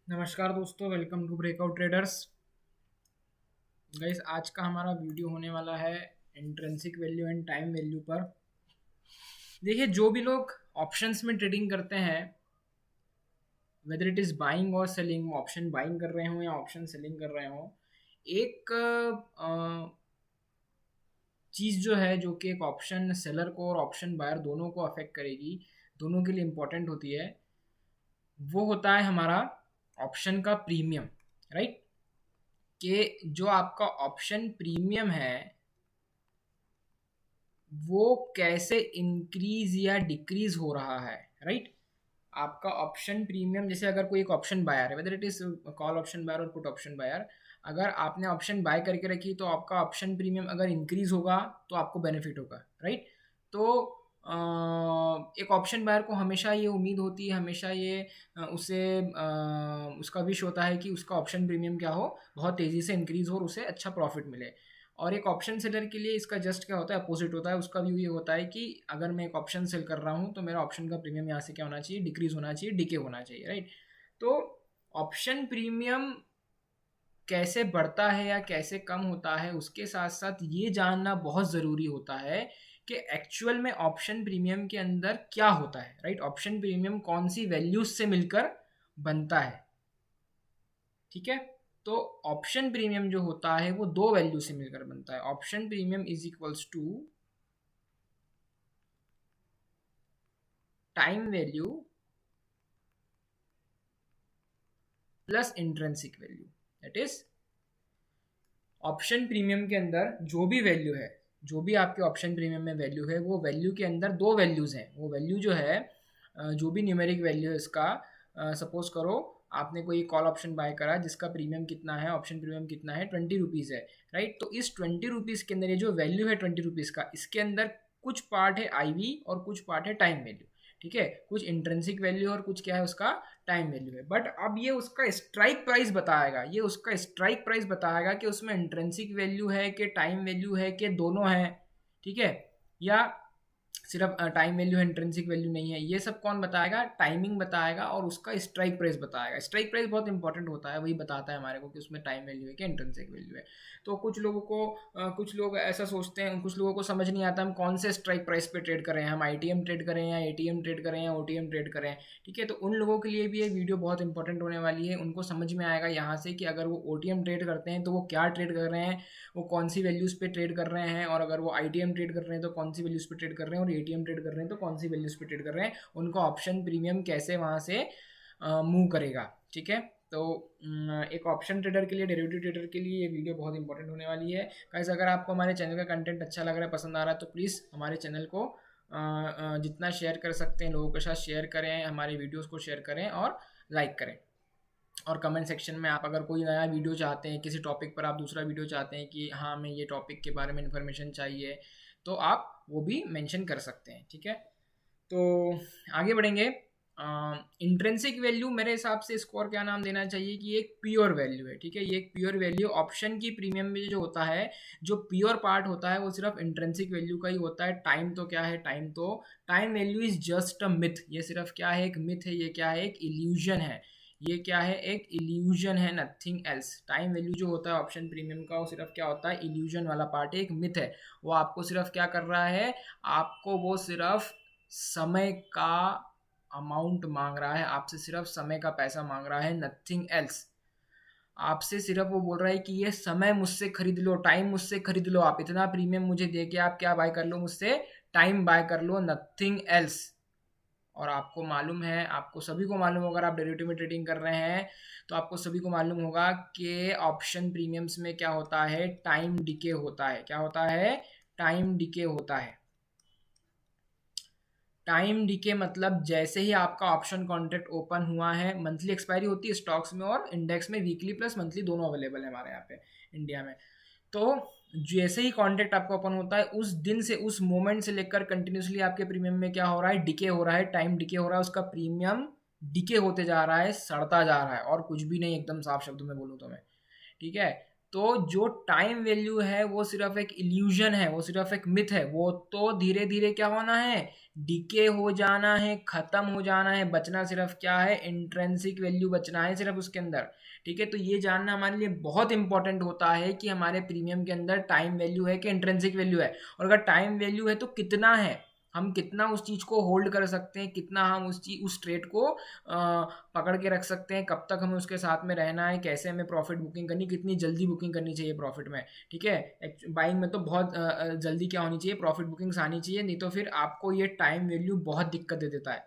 नमस्कार दोस्तों, welcome to breakout traders. Guys, आज का हमारा वीडियो होने वाला है intrinsic value and time value पर। देखिए, जो भी लोग ऑप्शंस में ट्रेडिंग करते हैं, वेदर इट इज़ बाइंग और सेलिंग, ऑप्शन बाइंग कर रहे हो या ऑप्शन सेलिंग कर रहे हो, एक चीज़ जो है जो कि एक ऑप्शन सेलर को और ऑप्शन बायर दोनों को अफेक्ट करेगी, दोनों के लिए इम्पोर्टेंट होती है, वो होता है हमारा ऑप्शन का प्रीमियम। राइट, कि जो आपका ऑप्शन प्रीमियम है वो कैसे इंक्रीज या डिक्रीज हो रहा है। राइट, आपका ऑप्शन प्रीमियम, जैसे अगर कोई एक ऑप्शन बायर है, whether it is call option buyer और पुट ऑप्शन बायर, अगर आपने ऑप्शन बाय करके रखी तो आपका ऑप्शन प्रीमियम अगर इंक्रीज होगा तो आपको बेनिफिट होगा। राइट, तो एक ऑप्शन बायर को हमेशा ये उम्मीद होती है, हमेशा ये उसे उसका विश होता है कि उसका ऑप्शन प्रीमियम क्या हो, बहुत तेज़ी से इंक्रीज हो और उसे अच्छा प्रॉफिट मिले। और एक ऑप्शन सेलर के लिए इसका जस्ट क्या होता है, अपोजिट होता है। उसका व्यू ये होता है कि अगर मैं एक ऑप्शन सेल कर रहा हूँ तो मेरा ऑप्शन का प्रीमियम यहाँ से क्या होना चाहिए, डिक्रीज होना चाहिए, डिके होना चाहिए। राइट, तो ऑप्शन प्रीमियम कैसे बढ़ता है या कैसे कम होता है, उसके साथ साथ ये जानना बहुत ज़रूरी होता है कि एक्चुअल में ऑप्शन प्रीमियम के अंदर क्या होता है। राइट, ऑप्शन प्रीमियम कौन सी वैल्यूज से मिलकर बनता है। ठीक है, तो ऑप्शन प्रीमियम जो होता है वो दो वैल्यू से मिलकर बनता है। Option premium is equals to time value plus intrinsic value. That is, option premium के अंदर जो भी वैल्यू है, जो भी आपके ऑप्शन प्रीमियम में वैल्यू है, वो वैल्यू के अंदर दो वैल्यूज हैं। वो वैल्यू जो है जो भी न्यूमेरिक वैल्यू है इसका, सपोज करो आपने कोई कॉल ऑप्शन बाय करा जिसका प्रीमियम कितना है, ऑप्शन प्रीमियम कितना है, 20 रुपीज़ है। राइट, तो इस 20 रुपीज़ के अंदर ये जो वैल्यू है 20 रुपीज़ का, इसके अंदर कुछ पार्ट है आईवी और कुछ पार्ट है टाइम वैल्यू। ठीक है, कुछ इंट्रिंसिक वैल्यू और कुछ क्या है उसका टाइम वैल्यू है। बट अब ये उसका स्ट्राइक प्राइस बताएगा, ये उसका स्ट्राइक प्राइस बताएगा कि उसमें इंट्रिंसिक वैल्यू है कि टाइम वैल्यू है कि दोनों है। ठीक है, या सिर्फ टाइम वैल्यू है, इंट्रिंसिक वैल्यू नहीं है। ये सब कौन बताएगा, टाइमिंग बताएगा और उसका स्ट्राइक प्राइस बताएगा। स्ट्राइक प्राइस बहुत इंपॉर्टेंट होता है, वही बताता है हमारे को कि उसमें टाइम वैल्यू है कि इंट्रिंसिक वैल्यू है। तो कुछ लोगों को कुछ लोग ऐसा सोचते हैं, कुछ लोगों को समझ नहीं आता हम कौन से स्ट्राइक प्राइस पे ट्रेड करें, हम आईटीएम ट्रेड करें या एटीएम ट्रेड करें या ओटीएम ट्रेड करें। ठीक है, तो उन लोगों के लिए भी ये वीडियो बहुत इंपॉर्टेंट होने वाली है। उनको समझ में आएगा यहाँ से कि अगर वो ओटीएम ट्रेड करते हैं तो वो क्या ट्रेड कर रहे हैं, वो कौन सी वैल्यूज़ पे ट्रेड कर रहे हैं, और अगर वो आईटीएम ट्रेड कर रहे हैं तो कौन सी वैल्यूज़ पे ट्रेड कर रहे हैं, और एटीएम ट्रेड कर रहे हैं तो कौन सी वैल्यूज़ पे ट्रेड कर रहे हैं, उनका ऑप्शन प्रीमियम कैसे वहाँ से मूव करेगा। ठीक है, तो एक ऑप्शन ट्रेडर के लिए, डेरिवेटिव ट्रेडर के लिए ये वीडियो बहुत इंपॉर्टेंट होने वाली है। गाइस, अगर आपको हमारे चैनल का कंटेंट अच्छा लग रहा है, पसंद आ रहा है, तो प्लीज़ हमारे चैनल को जितना शेयर कर सकते हैं लोगों के साथ शेयर करें, हमारे वीडियोज़ को शेयर करें और लाइक करें। और कमेंट सेक्शन में आप अगर कोई नया वीडियो चाहते हैं, किसी टॉपिक पर आप दूसरा वीडियो चाहते हैं कि हाँ हमें ये टॉपिक के बारे में इन्फॉर्मेशन चाहिए, तो आप वो भी मेंशन कर सकते हैं। ठीक है, तो आगे बढ़ेंगे। इंट्रिंसिक वैल्यू मेरे हिसाब से इसको और क्या नाम देना चाहिए कि एक प्योर वैल्यू है। ठीक है, ये एक प्योर वैल्यू ऑप्शन की प्रीमियम में जो होता है, जो प्योर पार्ट होता है वो सिर्फ इंट्रिंसिक वैल्यू का ही होता है। टाइम तो क्या है, time value is just a myth. ये सिर्फ क्या है, एक मिथ है। ये क्या है, एक इल्यूजन है। ये क्या है, एक इल्यूजन है, नथिंग एल्स। टाइम वैल्यू जो होता है ऑप्शन प्रीमियम का, वो सिर्फ क्या होता है, इल्यूजन वाला पार्ट है, एक मिथ है। वो आपको सिर्फ क्या कर रहा है, आपको वो सिर्फ समय का अमाउंट मांग रहा है, आपसे सिर्फ समय का पैसा मांग रहा है, नथिंग एल्स। आपसे सिर्फ वो बोल रहा है कि ये समय मुझसे खरीद लो, टाइम मुझसे खरीद लो, आप इतना प्रीमियम मुझे दे के आप क्या बाय कर लो, मुझसे टाइम बाय कर लो, नथिंग एल्स। और आपको मालूम है, आपको सभी को मालूम होगा, अगर आप डेरिवेटिव में ट्रेडिंग कर रहे हैं तो आपको सभी को मालूम होगा कि ऑप्शन प्रीमियम्स में क्या होता है, टाइम डिके होता है। क्या होता है, टाइम डिके होता है। टाइम डिके मतलब जैसे ही आपका ऑप्शन कॉन्ट्रैक्ट ओपन हुआ है, मंथली एक्सपायरी होती है स्टॉक्स में और इंडेक्स में, वीकली प्लस मंथली दोनों अवेलेबल है हमारे यहाँ पे इंडिया में। तो जैसे ही कॉन्ट्रैक्ट आपका ओपन होता है, उस दिन से, उस मोमेंट से लेकर कंटिन्यूसली आपके प्रीमियम में क्या हो रहा है, डिके हो रहा है, टाइम डिके हो रहा है, उसका प्रीमियम डिके होते जा रहा है, सड़ता जा रहा है, और कुछ भी नहीं, एकदम साफ शब्दों में बोलूँ तो मैं। ठीक है, तो जो टाइम वैल्यू है वो सिर्फ एक इल्यूजन है, वो सिर्फ एक मिथ है, वो तो धीरे धीरे क्या होना है, डिके हो जाना है, खत्म हो जाना है, बचना सिर्फ क्या है, इंट्रिंसिक वैल्यू बचना है सिर्फ उसके अंदर। ठीक है, तो ये जानना हमारे लिए बहुत इंपॉर्टेंट होता है कि हमारे प्रीमियम के अंदर टाइम वैल्यू है कि इंट्रिंसिक वैल्यू है, और अगर टाइम वैल्यू है तो कितना है, हम कितना उस चीज़ को होल्ड कर सकते हैं, कितना हम उस ट्रेड को पकड़ के रख सकते हैं, कब तक हमें उसके साथ में रहना है, कैसे हमें प्रॉफिट बुकिंग करनी, कितनी जल्दी बुकिंग करनी चाहिए प्रॉफिट में। ठीक है, बाइंग में तो बहुत जल्दी क्या होनी चाहिए, प्रॉफिट बुकिंग्स आनी चाहिए, नहीं तो फिर आपको ये टाइम वैल्यू बहुत दिक्कत दे देता है।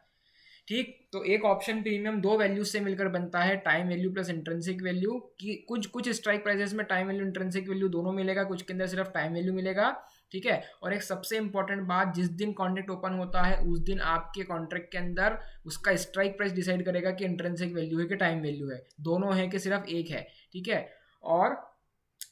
ठीक, तो एक ऑप्शन प्रीमियम दो वैल्यूज से मिलकर बनता है, time value plus intrinsic value की। कुछ कुछ स्ट्राइक प्राइसेस में टाइम वैल्यू इंट्रिंसिक वैल्यू दोनों मिलेगा, कुछ के अंदर सिर्फ टाइम वैल्यू मिलेगा। ठीक है, और एक सबसे इंपॉर्टेंट बात, जिस दिन कॉन्ट्रैक्ट ओपन होता है उस दिन आपके कॉन्ट्रैक्ट के अंदर उसका स्ट्राइक प्राइस डिसाइड करेगा कि इंट्रिंसिक वैल्यू है कि टाइम वैल्यू है, दोनों है कि सिर्फ एक है। ठीक है, और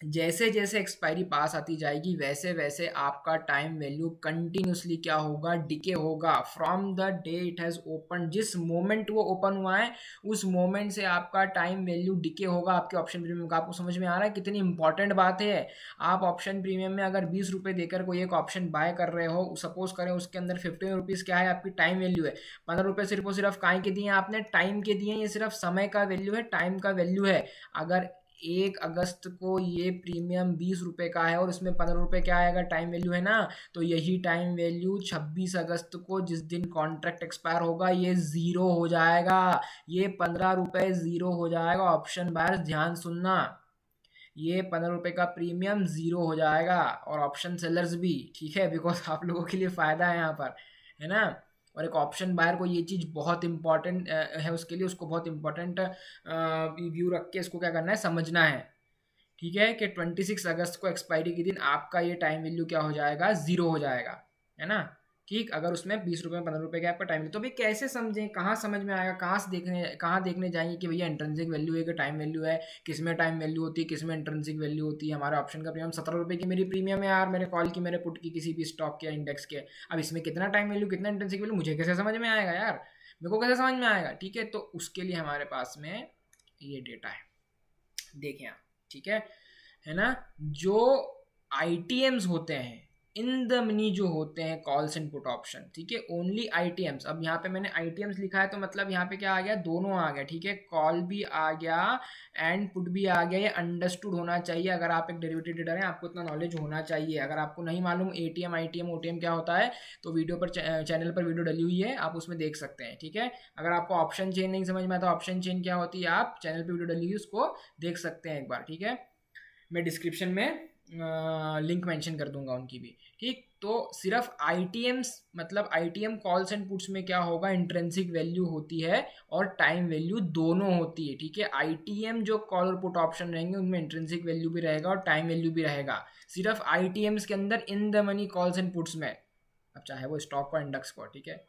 जैसे जैसे एक्सपायरी पास आती जाएगी वैसे वैसे आपका टाइम वैल्यू कंटिन्यूसली क्या होगा, डिके होगा from the day it has open. जिस मोमेंट वो ओपन हुआ है उस मोमेंट से आपका टाइम वैल्यू डिके होगा आपके ऑप्शन प्रीमियम का। आपको समझ में आ रहा है कितनी इंपॉर्टेंट बात है। आप ऑप्शन प्रीमियम में अगर 20 रुपये देकर कोई एक ऑप्शन बाय कर रहे हो, सपोज करें उसके अंदर 15 रुपीज़ क्या है, आपकी टाइम वैल्यू है, 15 रुपये सिर्फ और सिर्फ काय के दिए आपने, टाइम के दिए, ये सिर्फ समय का वैल्यू है, टाइम का वैल्यू है। अगर 1 अगस्त को ये प्रीमियम 20 रुपये का है और इसमें 15 रुपये क्या आएगा, टाइम वैल्यू है ना, तो यही टाइम वैल्यू 26 अगस्त को जिस दिन कॉन्ट्रैक्ट एक्सपायर होगा ये ज़ीरो हो जाएगा, ये 15 रुपये ज़ीरो हो जाएगा। ऑप्शन बायर्स ध्यान सुनना, ये 15 रुपये का प्रीमियम ज़ीरो हो जाएगा, और ऑप्शन सेलर्स भी। ठीक है, बिकॉज आप लोगों के लिए फ़ायदा है यहाँ पर, है ना। और एक ऑप्शन बायर को ये चीज़ बहुत इंपॉर्टेंट है, उसके लिए उसको बहुत इंपॉर्टेंट व्यू रख के इसको क्या करना है, समझना है। ठीक है, कि 26 अगस्त को एक्सपायरी के दिन आपका ये टाइम वैल्यू क्या हो जाएगा, ज़ीरो हो जाएगा, है ना। ठीक, अगर उसमें 20 रुपये 15 रुपये का आपका टाइम, तो भाई कैसे समझें, कहाँ समझ में आएगा, कहाँ देखने जाएंगे कि भैया इंट्रिंसिक वैल्यू है कि टाइम वैल्यू है, किस में टाइम वैल्यू होती है, किस में इंट्रिंसिक वैल्यू होती है। हमारे ऑप्शन का प्रीमियम 17 रुपये की मेरी प्रीमियम है यार, मेरे कॉल की, मेरे पुट की, किसी भी स्टॉक के इंडेक्स के। अब इसमें कितना टाइम वैल्यू कितना इंट्रिंसिक वैल्यू मुझे कैसे समझ में आएगा यार, मेरे को कैसे समझ में आएगा। ठीक है, तो उसके लिए हमारे पास में ये डेटा है, देखें आप। ठीक है ना। जो आईटीएम्स होते हैं इन द मनी जो होते हैं कॉल्स एंड पुट ऑप्शन, ठीक है, ओनली आईटीएम्स। अब यहाँ पे मैंने आईटीएम्स लिखा है तो मतलब यहाँ पे क्या आ गया, दोनों आ गया। ठीक है, कॉल भी आ गया एंड पुट भी आ गया। ये अंडरस्टूड होना चाहिए, अगर आप एक डेरिवेटिव ट्रेडर हैं आपको इतना नॉलेज होना चाहिए। अगर आपको नहीं मालूम एटीएम आईटीएम ओटीएम क्या होता है तो वीडियो पर चैनल पर वीडियो डली हुई है, आप उसमें देख सकते हैं। ठीक है, अगर आपको ऑप्शन चेन नहीं समझ में आता, ऑप्शन चेन क्या होती है, आप चैनल पर वीडियो डली हुई उसको देख सकते हैं एक बार। ठीक है, मैं डिस्क्रिप्शन में लिंक मेंशन कर दूंगा उनकी भी। ठीक, तो सिर्फ आईटीएम्स मतलब आईटीएम कॉल्स एंड पुट्स में क्या होगा, इंट्रिंसिक वैल्यू होती है और टाइम वैल्यू दोनों होती है। ठीक है, आईटीएम जो कॉल और पुट ऑप्शन रहेंगे उनमें इंट्रिंसिक वैल्यू भी रहेगा और टाइम वैल्यू भी रहेगा, सिर्फ आईटीएम्स के अंदर in the money calls and puts में, अब चाहे वो स्टॉक को इंडेक्स को। ठीक है,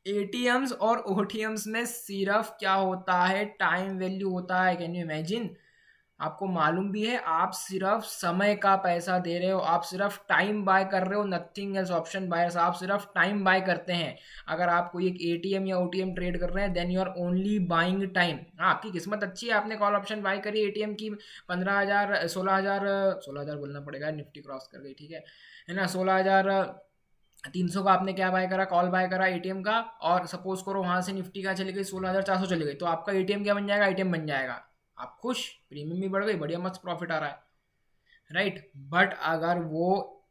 एटीएम्स और ओटीएम्स में सिर्फ क्या होता है, टाइम वैल्यू होता है। कैन यू इमेजिन, आपको मालूम भी है, आप सिर्फ समय का पैसा दे रहे हो, आप सिर्फ टाइम बाय कर रहे हो, नथिंग एल्स। ऑप्शन बायर्स आप सिर्फ टाइम बाय करते हैं। अगर आप कोई एक एटीएम या ओटीएम ट्रेड कर रहे हैं then you are only buying time. आपकी किस्मत अच्छी है, आपने कॉल ऑप्शन बाय करी एटीएम की 15,000 16,000 बोलना पड़ेगा, निफ्टी क्रॉस कर गई। ठीक है ना, 16,300 का आपने क्या बाय करा, कॉल बाय करा एटीएम का, और सपोज करो वहां से निफ्टी का चली गई 16,400 चली गई, तो आपका एटीएम क्या बन जाएगा, एटीएम बन जाएगा। आप खुश, प्रीमियम भी बढ़ गई, बढ़िया मस्त प्रॉफिट आ रहा है, राइट। बट अगर वो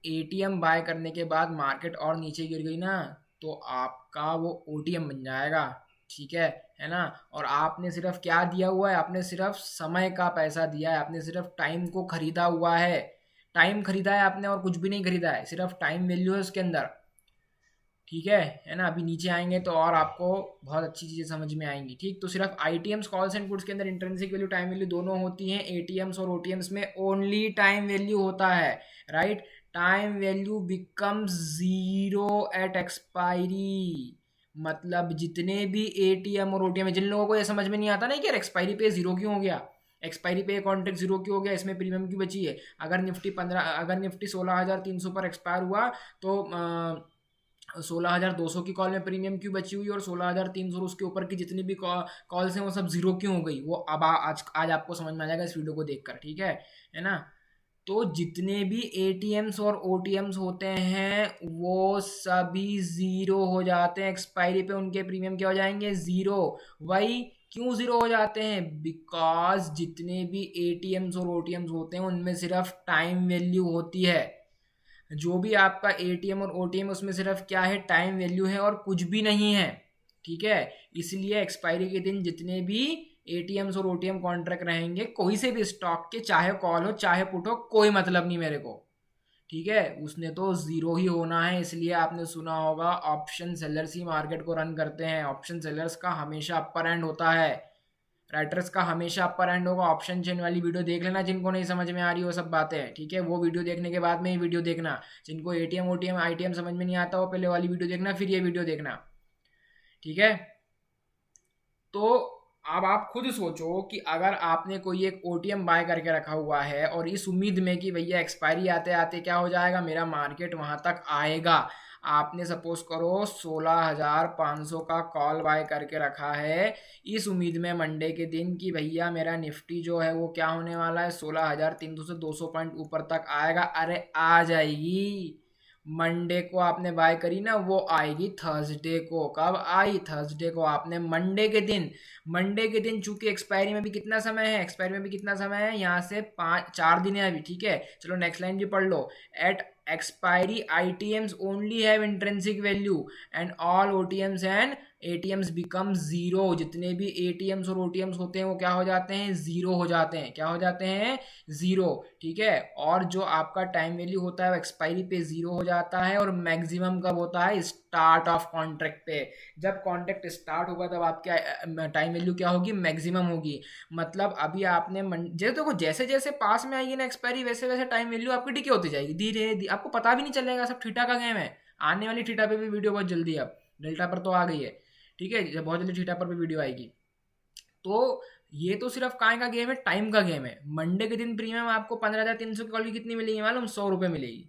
एटीएम बाय करने के बाद मार्केट और नीचे गिर गई ना तो आपका वो ओटीएम बन जाएगा। ठीक है ना। और आपने सिर्फ क्या दिया हुआ है, आपने सिर्फ समय का पैसा दिया है, आपने सिर्फ टाइम को खरीदा हुआ है, टाइम खरीदा है आपने और कुछ भी नहीं खरीदा है, सिर्फ टाइम वैल्यू है उसके अंदर। ठीक है ना। अभी नीचे आएंगे तो और आपको बहुत अच्छी चीज़ें समझ में आएंगी। ठीक, तो सिर्फ आईटीएम्स कॉल्स एंड पुट्स के अंदर इंट्रिंसिक वैल्यू टाइम वैल्यू दोनों होती हैं, एटीएम्स और ओटीएम्स में ओनली टाइम वैल्यू होता है, right. Time value becomes zero at expiry, मतलब जितने भी एटीएम और ओटीएम, जिन लोगों को ये समझ में नहीं आता ना कि यार एक्सपायरी पे जीरो क्यों हो गया, एक्सपायरी पे कॉन्ट्रैक्ट जीरो क्यों हो गया, इसमें प्रीमियम क्यों बची है। अगर निफ्टी 16,300 पर एक्सपायर हुआ तो 16,200 की कॉल में प्रीमियम क्यों बची हुई और 16,300 उसके ऊपर की जितनी भी कॉल्स हैं वो सब जीरो क्यों हो गई, वो अब आज आपको समझ में आ जाएगा इस वीडियो को देखकर, ठीक है ना। तो जितने भी एटीएम्स और ओटीएम्स होते हैं वो सभी जीरो हो जाते हैं एक्सपायरी पे, उनके प्रीमियम क्या हो जाएंगे, जीरो। वही क्यों जीरो हो जाते हैं, बिकॉज जितने भी एटीएम्स और ओटीएम्स होते हैं उनमें सिर्फ टाइम वैल्यू होती है। जो भी आपका एटीएम और ओटीएम उसमें सिर्फ क्या है, टाइम वैल्यू है और कुछ भी नहीं है, ठीक है। इसलिए एक्सपायरी के दिन जितने भी एटीएम्स और ओटीएम कॉन्ट्रैक्ट रहेंगे कोई से भी स्टॉक के, चाहे कॉल हो चाहे पुट हो, कोई मतलब नहीं मेरे को, ठीक है, उसने तो जीरो ही होना है। इसलिए आपने सुना होगा ऑप्शन सेलर्स ही मार्केट को रन करते हैं, ऑप्शन सेलर्स का हमेशा अपर एंड होता है, राइटर्स का हमेशा अपर एंड होगा। ऑप्शन चेन वाली वीडियो देख लेना जिनको नहीं समझ में आ रही वो सब बातें, ठीक है, वो वीडियो देखने के बाद में ये वीडियो देखना। जिनको एटीएम ओटीएम आईटीएम समझ में नहीं आता वो पहले वाली वीडियो देखना फिर ये वीडियो देखना, ठीक है। तो अब आप खुद सोचो कि अगर आपने कोई एक ओटीएम बाय करके रखा हुआ है और इस उम्मीद में कि भैया एक्सपायरी आते आते क्या हो जाएगा, मेरा मार्केट वहां तक आएगा। आपने सपोज करो 16,500 का कॉल बाय करके रखा है इस उम्मीद में मंडे के दिन कि भैया मेरा निफ्टी जो है वो क्या होने वाला है, 16,300 से 200 पॉइंट ऊपर तक आएगा। अरे आ जाएगी, मंडे को आपने बाय करी ना, वो आएगी थर्सडे को। कब आई, थर्सडे को। आपने मंडे के दिन चूंकि एक्सपायरी में भी कितना समय है, एक्सपायरी में भी कितना समय है, यहाँ से 4 दिन है अभी, ठीक है। चलो नेक्स्ट लाइन भी पढ़ लो। At expiry ITMs only have intrinsic value and all OTMs and ATMs become zero. जितने भी एटीएम्स और ओटीएम्स होते हैं वो क्या हो जाते हैं, जीरो हो जाते हैं। क्या हो जाते हैं, जीरो, ठीक है। और जो आपका टाइम वैल्यू होता है वो एक्सपायरी पे जीरो हो जाता है और मैक्सिमम कब होता है, स्टार्ट ऑफ कॉन्ट्रैक्ट पे। जब कॉन्ट्रैक्ट स्टार्ट होगा तब आपकी टाइम वैल्यू क्या होगी, मैक्सिमम होगी। मतलब अभी आपने देखो जैसे जैसे पास में आएगी ना एक्सपायरी वैसे वैसे टाइम वैल्यू आपकी डिके होती जाएगी धीरे, आपको पता भी नहीं चलेगा। सब थीटा का गेम है। आने वाली थीटा पे भी वीडियो बहुत जल्दी है, अब डेल्टा पर तो आ गई है, ठीक है, जब बहुत जल्दी थीटा पर भी वीडियो आएगी। तो ये तो सिर्फ काय का गेम है, टाइम का गेम है। मंडे के दिन प्रीमियम आपको 15,300 की कॉल की कितनी मिलेगी मालूम, 100 रुपये मिलेगी।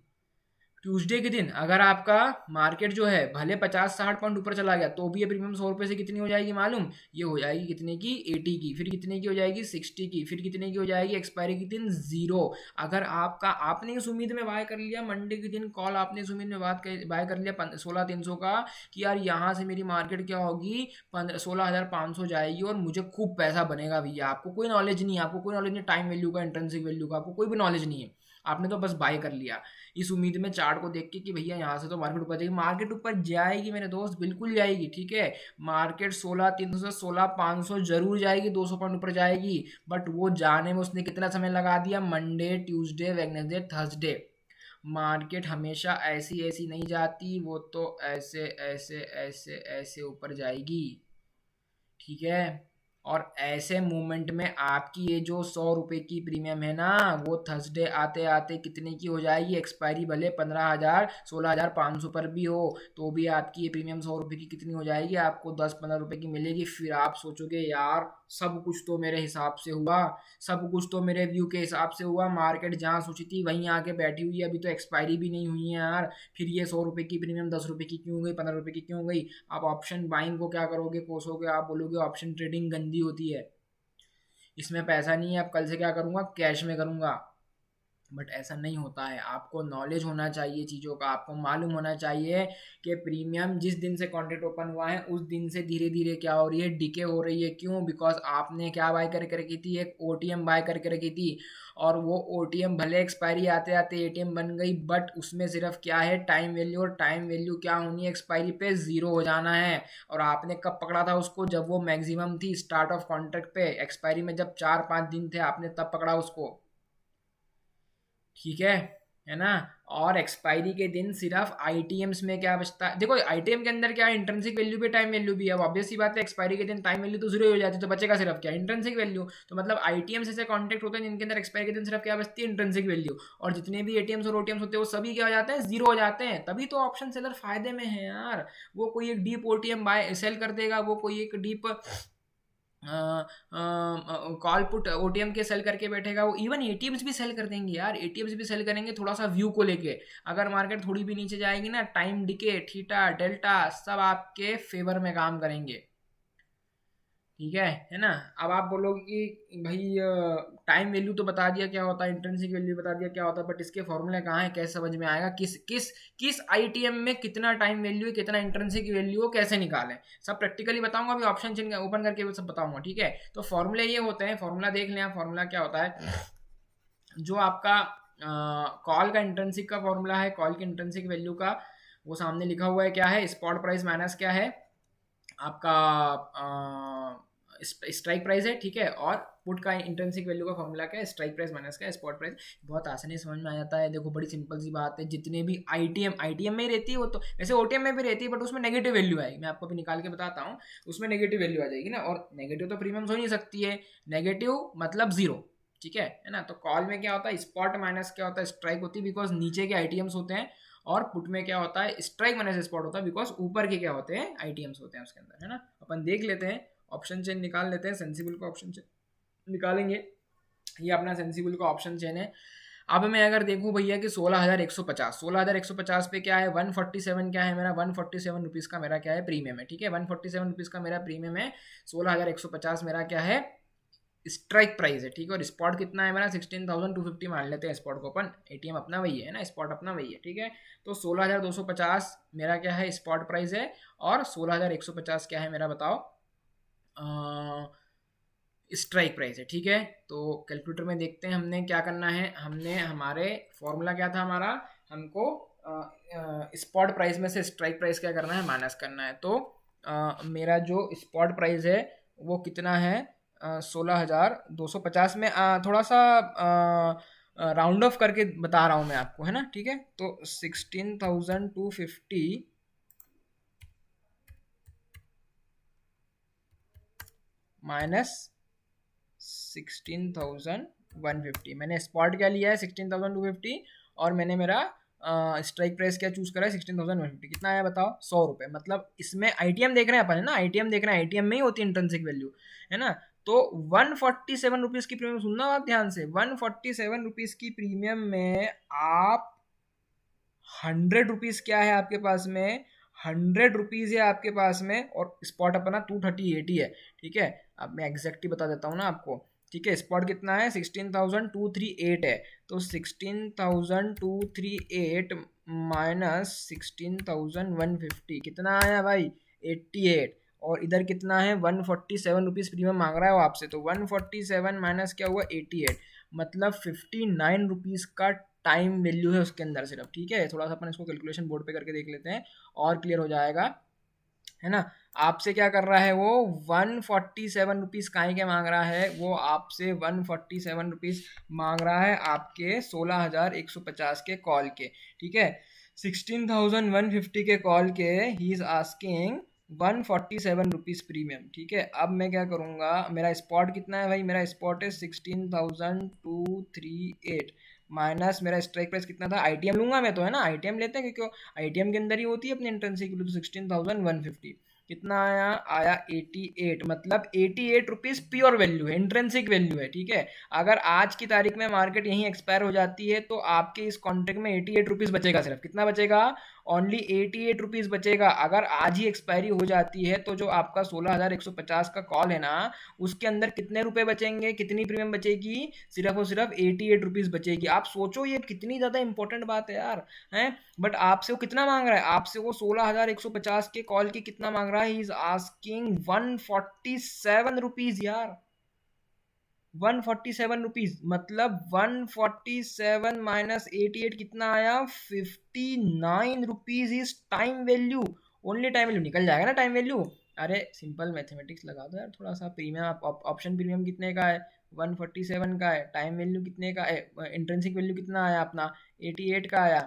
ट्यूसडे के दिन अगर आपका मार्केट जो है भले 50-60 पॉइंट ऊपर चला गया तो भी ये प्रीमियम 100 रुपये से कितनी हो जाएगी मालूम, ये हो जाएगी कितने की, 80 की, फिर कितने की हो जाएगी, 60 की, फिर कितने की हो जाएगी एक्सपायरी के दिन, जीरो। अगर आपने इस उम्मीद में बाय कर लिया मंडे के दिन कॉल, आपने इस उम्मीद में बाय कर लिया 16,300 का कि यार यहाँ से मेरी मार्केट क्या होगी, 16,500 जाएगी और मुझे खूब पैसा बनेगा। भैया आपको कोई नॉलेज नहीं है, आपको कोई नॉलेज नहीं टाइम वैल्यू का, इंट्रिंसिक वैल्यू का, आपको कोई भी नॉलेज नहीं है। आपने तो बस बाय कर लिया इस उम्मीद में चार्ट को देख के कि भैया यहाँ से तो मार्केट ऊपर जाएगी। मार्केट ऊपर जाएगी मेरे दोस्त, बिल्कुल जाएगी, ठीक है। मार्केट 16,300 से 16,500 जरूर जाएगी, 200 पॉइंट ऊपर जाएगी। बट वो जाने में उसने कितना समय लगा दिया, Monday, Tuesday, Wednesday, Thursday. Market हमेशा ऐसी ऐसी नहीं जाती, वो तो ऐसे ऐसे ऐसे ऐसे ऊपर जाएगी, ठीक है। और ऐसे मूवमेंट में आपकी ये जो 100 रुपये की प्रीमियम है ना, वो थर्सडे आते आते कितने की हो जाएगी, एक्सपायरी भले 15,000 16,500 पर भी हो तो भी आपकी ये प्रीमियम 100 रुपये की कितनी हो जाएगी, आपको 10-15 रुपये की मिलेगी। फिर आप सोचोगे यार सब कुछ तो मेरे हिसाब से हुआ, सब कुछ तो मेरे व्यू के हिसाब से हुआ, मार्केट जहाँ सोची थी वहीं आके बैठी हुई है, अभी तो एक्सपायरी भी नहीं हुई है यार, फिर ये 100 रुपये की प्रीमियम 10 रुपये की क्यों गई, 15 रुपये की क्यों गई। आप ऑप्शन बाइंग को क्या करोगे, कोसोगे, आप बोलोगे ऑप्शन ट्रेडिंग गंदी होती है, इसमें पैसा नहीं है, अब कल से क्या करूँगा, कैश में करूँगा। बट ऐसा नहीं होता है। आपको नॉलेज होना चाहिए चीज़ों का, आपको मालूम होना चाहिए कि प्रीमियम जिस दिन से कॉन्ट्रैक्ट ओपन हुआ है उस दिन से धीरे धीरे क्या हो रही है, डिके हो रही है। क्यों, बिकॉज आपने क्या बाय करके रखी थी, एक ओटीएम बाय करके रखी थी और वो ओटीएम भले एक्सपायरी आते आते एटीएम बन गई, बट उसमें सिर्फ क्या है, टाइम वैल्यू, और टाइम वैल्यू क्या होनी है, एक्सपायरी पे जीरो हो जाना है। और आपने कब पकड़ा था उसको, जब वो मैक्सिमम थी स्टार्ट ऑफ कॉन्ट्रैक्ट पे, एक्सपायरी में जब 4-5 दिन थे आपने तब पकड़ा उसको, ठीक है ना। और एक्सपायरी के दिन सिर्फ आईटीएम्स में क्या बचता है, देखो आईटीएम के अंदर क्या है, इंट्रिंसिक वैल्यू भी टाइम वैल्यू भी है। अब ऑब्वियस सी बात है एक्सपायरी के दिन टाइम वैल्यू तो जीरो हो जाती है, तो बचेगा सिर्फ क्या, इंट्रिंसिक वैल्यू। तो मतलब आईटीएम्स ऐसे कॉन्ट्रैक्ट होते हैं जिनके अंदर एक्सपायरी के दिन सिर्फ क्या बचती है, इंट्रिंसिक वैल्यू। और जितने भी एटीएम्स और ओटीएम्स होते हैं वो सभी क्या हो जाते हैं, जीरो हो जाते हैं। तभी तो ऑप्शन सेलर फायदे में है यार। वो कोई एक डीप ओटीएम बाय सेल कर देगा, वो कोई एक डीप कॉल पुट ओटीएम के सेल करके बैठेगा वो, इवन एटीएम्स भी सेल कर देंगे यार, एटीएम्स भी सेल करेंगे थोड़ा सा व्यू को लेके। अगर मार्केट थोड़ी भी नीचे जाएगी ना, टाइम डिके, थीटा, डेल्टा सब आपके फेवर में काम करेंगे, ठीक है ना। अब आप बोलोगे कि भाई टाइम वैल्यू तो बता दिया क्या होता है, इंट्रिंसिक वैल्यू बता दिया क्या होता है, बट इसके फॉर्मूले कहाँ है, कैसे समझ में आएगा, किस किस किस आईटीएम में कितना टाइम वैल्यू है, कितना इंट्रिंसिक वैल्यू हो, कैसे निकालें, सब प्रैक्टिकली बताऊंगा, अभी ऑप्शन चिन्ह ओपन करके वो सब बताऊंगा, ठीक है। तो फॉर्मूले ये होते हैं, फॉर्मूला देख लें आप, फॉर्मूला क्या होता है, जो आपका कॉल का इंट्रिंसिक का फॉर्मूला है, कॉल की इंट्रिंसिक वैल्यू का, वो सामने लिखा हुआ है, क्या है, स्पॉट प्राइस माइनस क्या है आपका स्ट्राइक प्राइस है, ठीक है। और पुट का इंट्रिंसिक वैल्यू का फॉर्मूला क्या है, स्ट्राइक प्राइस माइनस का स्पॉट प्राइस। बहुत आसानी से समझ में आ जाता है, देखो बड़ी सिंपल सी बात है, जितने भी आईटीएम में ही रहती है वो, तो वैसे ओटीएम में भी रहती है, बट उसमें नेगेटिव वैल्यू आएगी, मैं आपको भी निकाल के बताता हूँ, उसमें नेगेटिव वैल्यू आ जाएगी ना, और नेगेटिव तो प्रीमियम हो नहीं सकती है, नेगेटिव मतलब जीरो, ठीक है ना। तो कॉल में क्या होता है, स्पॉट माइनस क्या होता है, स्ट्राइक होती है, बिकॉज नीचे के आईटीएम्स होते हैं, और पुट में क्या होता है, स्ट्राइक माइनस स्पॉट होता है, बिकॉज ऊपर के क्या होते हैं, आईटीएम्स होते हैं उसके अंदर, है ना। अपन देख लेते हैं, ऑप्शन चेन निकाल लेते हैं, सेंसिबल का ऑप्शन चेन निकालेंगे, ये अपना सेंसिबल का ऑप्शन चेन है। अब मैं अगर देखूं भैया कि 16,150 पे क्या है, 147 क्या है मेरा, 147 रुपीज़ का मेरा क्या है प्रीमियम है, ठीक है, 147 रुपीज़ का मेरा प्रीमियम है, 16,150 मेरा क्या है स्ट्राइक प्राइस है, ठीक है। और स्पॉट कितना है मेरा, 16,250 मान लेते हैं स्पॉट को अपन, एटीएम अपना वही है ना, स्पॉट अपना वही है, ठीक है। तो 16,250 मेरा क्या है स्पॉट प्राइस है, और 16,150 क्या है मेरा बताओ स्ट्राइक प्राइस है, ठीक है। तो कैलकुलेटर में देखते हैं हमने क्या करना है, हमने हमारे फॉर्मूला क्या था हमारा, हमको स्पॉट प्राइस में से स्ट्राइक प्राइस क्या करना है, माइनस करना है। तो मेरा जो स्पॉट प्राइस है वो कितना है, 16,250 में थोड़ा सा राउंड ऑफ करके बता रहा हूँ मैं आपको, है ना, ठीक है। तो 16,250 माइनस 16,150, मैंने स्पॉट क्या लिया है 16,250, और मैंने मेरा स्ट्राइक प्राइस क्या चूज करा है 16,150, कितना आया बताओ, 100 रुपये। मतलब इसमें आईटीएम देख रहे हैं अपन, है ना, आईटीएम देख रहे हैं, आईटीएम में ही होती है इंट्रिंसिक वैल्यू, है ना। तो 147 रुपीज़ की प्रीमियम, सुनना आप ध्यान से, 147 रुपीज़ की प्रीमियम में आप 100 रुपीज़ क्या है आपके पास में, 100 रुपीज़ है आपके पास में, और स्पॉट अपना 238 है, ठीक है। अब मैं एग्जैक्टली बता देता हूँ ना आपको, ठीक है। स्पॉट कितना है 16,238 है, तो 16,238 माइनस 16,150 कितना आया भाई, 88। और इधर कितना है 147 रुपीज़ प्रीमियम मांग रहा है वो आपसे, तो 147 माइनस क्या हुआ 88, मतलब 59 रुपीज़ का टाइम वैल्यू है उसके अंदर सिर्फ, ठीक है। थोड़ा सा अपन इसको कैलकुलेशन बोर्ड पे करके देख लेते हैं और क्लियर हो जाएगा, है ना। आपसे क्या कर रहा है वो 147 रुपीज़ काहे के मांग रहा है, वो आपसे 147 रुपीज़ मांग रहा है आपके 16,150 के कॉल के, ठीक है। 16,150 के कॉल के he is asking 147 rupees premium, ठीक है। अब मैं क्या करूँगा, मेरा स्पॉट कितना है भाई, मेरा स्पॉट है 16,238 माइनस मेरा स्ट्राइक प्राइस कितना था, आईटीएम लूंगा मैं तो, है ना, आईटीएम लेते हैं क्योंकि आईटीएम के अंदर ही होती है अपनी इंट्रिंसिक वैल्यू, तो 16,150 कितना आया 88, मतलब 88 रुपीज़ प्योर वैल्यू है, इंट्रिंसिक वैल्यू है, ठीक है। अगर आज की तारीख में मार्केट यहीं एक्सपायर हो जाती है तो आपके इस कॉन्ट्रैक्ट में 88 रुपीज़ बचेगा, सिर्फ कितना बचेगा, ओनली 88 रुपीज़ बचेगा। अगर आज ही एक्सपायरी हो जाती है तो जो आपका 16,150 का कॉल है ना, उसके अंदर कितने रुपए बचेंगे, कितनी प्रीमियम बचेगी, सिर्फ और सिर्फ 88 रुपीज़ बचेगी। आप सोचो ये कितनी ज़्यादा इंपॉर्टेंट बात है यार, हैं। बट आपसे वो कितना मांग रहा है, आपसे वो 16,150 के कॉल की कितना मांग रहा है, ही इज आस्किंग 147 रुपीज़ यार, 147 रुपीज़, मतलब 147 माइनस 88 कितना आया, 59 rupees is time value, only time value निकल जाएगा ना टाइम वैल्यू। अरे सिंपल मैथमेटिक्स लगा दो यार थोड़ा सा, प्रीमियम ऑप्शन प्रीमियम कितने का है 147 का है, टाइम वैल्यू कितने का है, इंट्रिंसिक वैल्यू कितना आया अपना 88 का आया,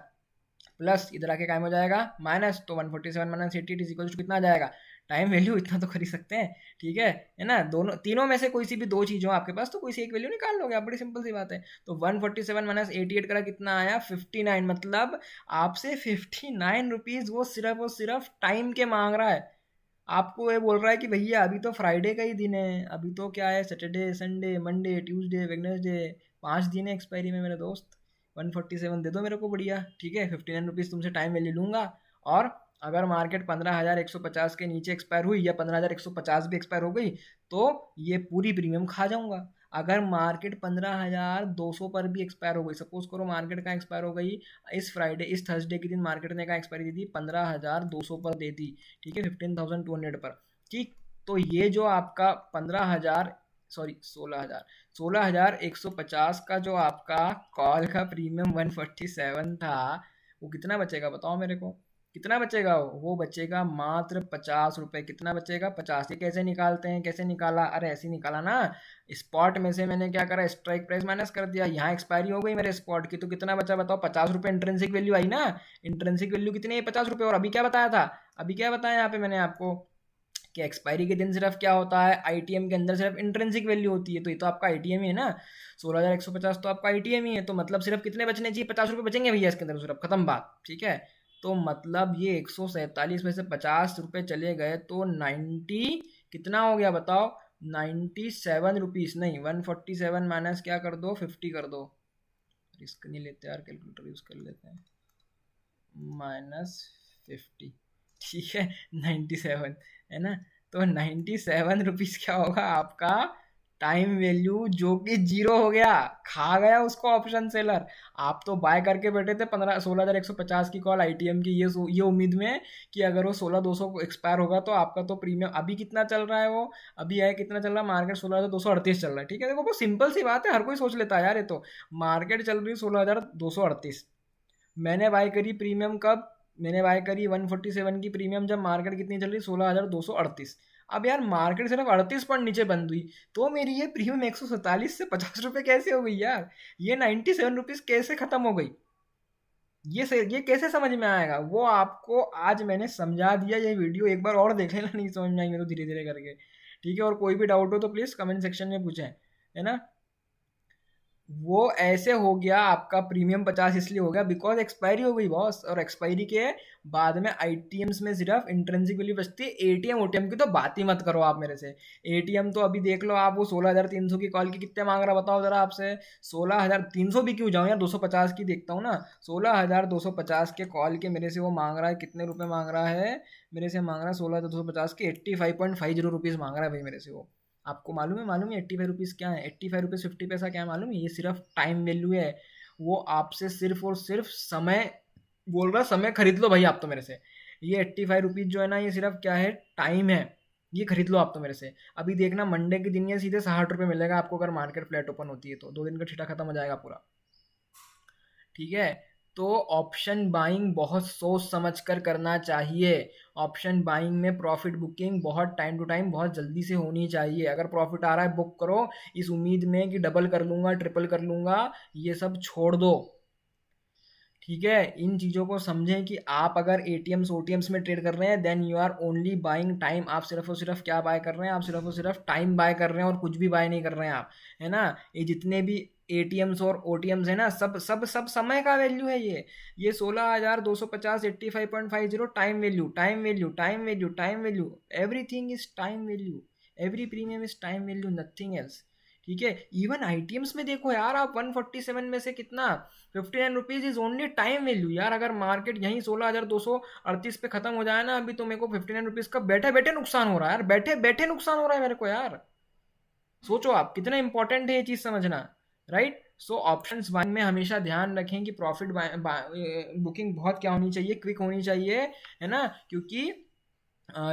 प्लस इधर आके कायम हो जाएगा माइनस, तो 147 माइनस 88 इज इक्वल टू कितना आ जाएगा, टाइम वैल्यू, इतना तो कर ही सकते हैं, ठीक है ना। दोनों तीनों में से कोई सी भी दो चीज़ हो आपके पास तो कोई सी एक वैल्यू निकाल लोगे आप, बड़ी सिंपल सी बात है। तो 147 माइनस 88 का कितना आया 59, मतलब आपसे 59 रुपीज़ वो सिर्फ और सिर्फ टाइम के मांग रहा है, आपको ये बोल रहा है कि भैया अभी तो फ्राइडे का ही दिन है, अभी तो क्या है, Saturday Sunday Monday Tuesday Wednesday, 5 दिन है एक्सपायरी में मेरे दोस्त। 147 दे दो मेरे को, बढ़िया ठीक है। 59 रुपीज़ तुमसे टाइम वैल्यू लूँगा। और अगर मार्केट 15,150 के नीचे एक्सपायर हुई या 15,150 भी एक्सपायर हो गई तो ये पूरी प्रीमियम खा जाऊंगा। अगर मार्केट 15,200 पर भी एक्सपायर हो गई, सपोज करो मार्केट का एक्सपायर हो गई इस फ्राइडे, इस थर्सडे के दिन मार्केट ने का एक्सपायरी दी थी 15,200 पर दे दी, ठीक है, 15,200 पर, ठीक। तो ये जो आपका 15,000 सॉरी 16,150 का जो आपका कॉल का प्रीमियम 147 था, वो कितना बचेगा बताओ मेरे को, कितना बचेगा? वो बचेगा मात्र 50 रुपये। कितना बचेगा? 50। ये कैसे निकालते हैं, कैसे निकाला? अरे ऐसे निकाला ना, स्पॉट में से मैंने क्या करा, स्ट्राइक प्राइस माइनस कर दिया, यहाँ एक्सपायरी हो गई मेरे स्पॉट की, तो कितना बचा बताओ? 50 रुपये इंट्रिंसिक वैल्यू आई ना। इंट्रिंसिक वैल्यू कितनी है? 50 रुपये। और अभी क्या बताया था, अभी क्या बताया यहाँ पे मैंने आपको कि एक्सपायरी के दिन सिर्फ क्या होता है, आईटीएम के अंदर सिर्फ इंट्रिंसिक वैल्यू होती है। तो ये तो आपका आईटीएम ही है ना, 16,150 तो आपका आईटीएम ही है। तो मतलब सिर्फ कितने बचने चाहिए? 50 रुपये बचेंगे भैया इसके अंदर, सिर्फ खत्म बात, ठीक है। तो मतलब ये 147 में से 50 रुपये चले गए तो 90 कितना हो गया बताओ? 97 रुपीज़ नहीं, 147 माइनस क्या कर दो, 50 कर दो। रिस्क नहीं लेते यार, कैलकुलेटर यूज़ कर लेते हैं। -50, ठीक है, 97 है ना। तो 97 रुपीज़ क्या होगा आपका टाइम वैल्यू, जो कि 0 हो गया, खा गया उसको ऑप्शन सेलर। आप तो बाय करके बैठे थे 16,150 की कॉल आईटीएम की, ये उम्मीद में कि अगर वो 16,200 को एक्सपायर होगा तो आपका तो प्रीमियम, अभी कितना चल रहा है वो, अभी है कितना चल रहा है मार्केट, 16,238 चल रहा है, ठीक है। देखो वो सिंपल सी बात है, हर कोई सोच लेता है यार, ये तो मार्केट चल रही है 16,238, मैंने बाय करी प्रीमियम कब, मैंने बाय करी 147 की प्रीमियम जब मार्केट कितनी चल रही, 16,238। अब यार मार्केट सिर्फ 38 पॉइंट नीचे बंद हुई, तो मेरी ये प्रीमियम 147 से 50 रुपये कैसे हो गई यार, ये 97 रुपीज़ कैसे खत्म हो गई, ये कैसे समझ में आएगा? वो आपको आज मैंने समझा दिया, ये वीडियो एक बार और देख लेना, नहीं समझ में आएंगे तो धीरे धीरे करके, ठीक है। और कोई भी डाउट हो तो प्लीज़ कमेंट सेक्शन में पूछें, है ना। वो ऐसे हो गया आपका प्रीमियम 50 इसलिए हो गया बिकॉज एक्सपायरी हो गई बॉस, और एक्सपायरी के बाद में आईटीएम्स में सिर्फ इंट्रिंसिक वैल्यू बचती है। एटीएम ओटीएम की तो बात ही मत करो आप मेरे से। एटीएम तो अभी देख लो आप, वो 16,300 की कॉल की कितने मांग रहा बताओ जरा आपसे, 16,300 भी क्यों जाऊँ यार, 250 की देखता हूँ ना, 16,250 के कॉल के मेरे से वो मांग रहा है, कितने रुपए मांग रहा है मेरे से, मांग रहा है 16,250 के 85.50 रुपीज़ मांग रहा है भाई मेरे से वो। आपको मालूम है 85 रुपीज़ क्या है, 85 रुपीज़ 50 पैसा क्या है मालूम है? ये सिर्फ टाइम वैल्यू है। वो आपसे सिर्फ और सिर्फ समय बोल रहा, समय खरीद लो भाई आप तो मेरे से। ये 85 रुपीज़ जो है ना, ये सिर्फ क्या है, टाइम है, ये खरीद लो आप तो मेरे से। अभी देखना मंडे के दिन ये सीधे 60 रुपये मिलेगा आपको, अगर मार्केट फ्लैट ओपन होती है तो 2 दिन का ठिठा खत्म हो जाएगा पूरा, ठीक है। तो ऑप्शन बाइंग बहुत सोच समझ कर करना चाहिए। ऑप्शन बाइंग में प्रॉफिट बुकिंग बहुत टाइम टू टाइम बहुत जल्दी से होनी चाहिए। अगर प्रॉफिट आ रहा है बुक करो, इस उम्मीद में कि डबल कर लूँगा ट्रिपल कर लूँगा, ये सब छोड़ दो, ठीक है। इन चीज़ों को समझें कि आप अगर एटीएम्स ओटीएम्स में ट्रेड कर रहे हैं then you are only buying time. आप सिर्फ और सिर्फ क्या बाय कर रहे हैं, आप सिर्फ और सिर्फ टाइम बाय कर रहे हैं और कुछ भी बाय नहीं कर रहे हैं आप, है ना। ये जितने भी एटीएम्स और ओटीएम्स है ना, सब सब सब समय का वैल्यू है ये 16,250 85.50 time value, time value, time value, time value, everything is time value, every premium is time value, nothing else, ठीक है। इवन आईटीएम्स में देखो यार आप, 147 में से कितना 59 rupees is only time value यार। अगर मार्केट यहीं 16,238 पे खत्म हो जाए ना अभी, तो मेरे को 59 रुपीज़ का बैठे बैठे नुकसान हो रहा है यार, बैठे बैठे नुकसान हो रहा है मेरे को यार। सोचो आप कितना इंपॉर्टेंट है ये चीज़ समझना, राइट। सो ऑप्शंस बाइंग में हमेशा ध्यान रखें कि प्रॉफिट बुकिंग बहुत क्या होनी चाहिए, क्विक होनी चाहिए, है ना। क्योंकि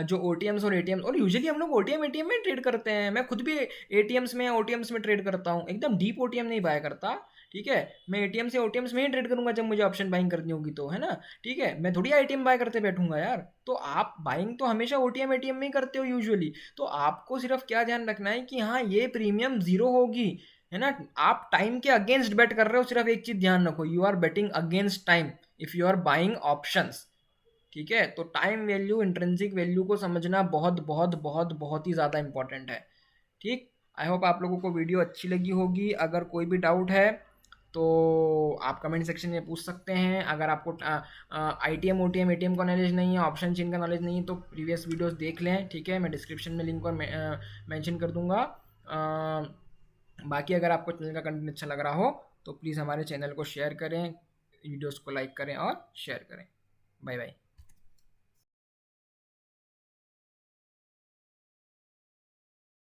जो ओटीएम्स और एटीएम्स, और यूजुअली हम लोग ओटीएम एटीएम में ट्रेड करते हैं, मैं खुद भी एटीएम्स में ओटीएम्स में ट्रेड करता हूँ, एकदम डीप ओटीएम नहीं बाय करता, ठीक है। मैं एटीएम से ओटीएम्स में ही ट्रेड करूंगा जब मुझे ऑप्शन बाइंग करनी होगी तो, है ना, ठीक है। मैं थोड़ी आईटीएम बाय करते बैठूंगा यार। तो आप बाइंग तो हमेशा ओटीएम एटीएम में ही करते हो यूजुअली। तो आपको सिर्फ क्या ध्यान रखना है कि हाँ ये प्रीमियम 0 होगी, है ना। आप टाइम के अगेंस्ट बेट कर रहे हो, सिर्फ एक चीज ध्यान रखो, you are betting against time if you are buying options, ठीक है। तो टाइम वैल्यू इंट्रिंसिक वैल्यू को समझना बहुत बहुत बहुत बहुत ही ज़्यादा इंपॉर्टेंट है, ठीक। आई होप आप लोगों को वीडियो अच्छी लगी होगी। अगर कोई भी डाउट है तो आप कमेंट सेक्शन में पूछ सकते हैं। अगर आपको ITM OTM ATM का नॉलेज नहीं है, ऑप्शन चेन का नॉलेज नहीं है, तो प्रीवियस वीडियोस देख लें, ठीक है। मैं डिस्क्रिप्शन में लिंक और मेंशन कर दूंगा। बाकी अगर आपको चैनल का कंटेंट अच्छा लग रहा हो तो प्लीज़ हमारे चैनल को शेयर करें, वीडियोस को लाइक करें और शेयर करें। Bye bye.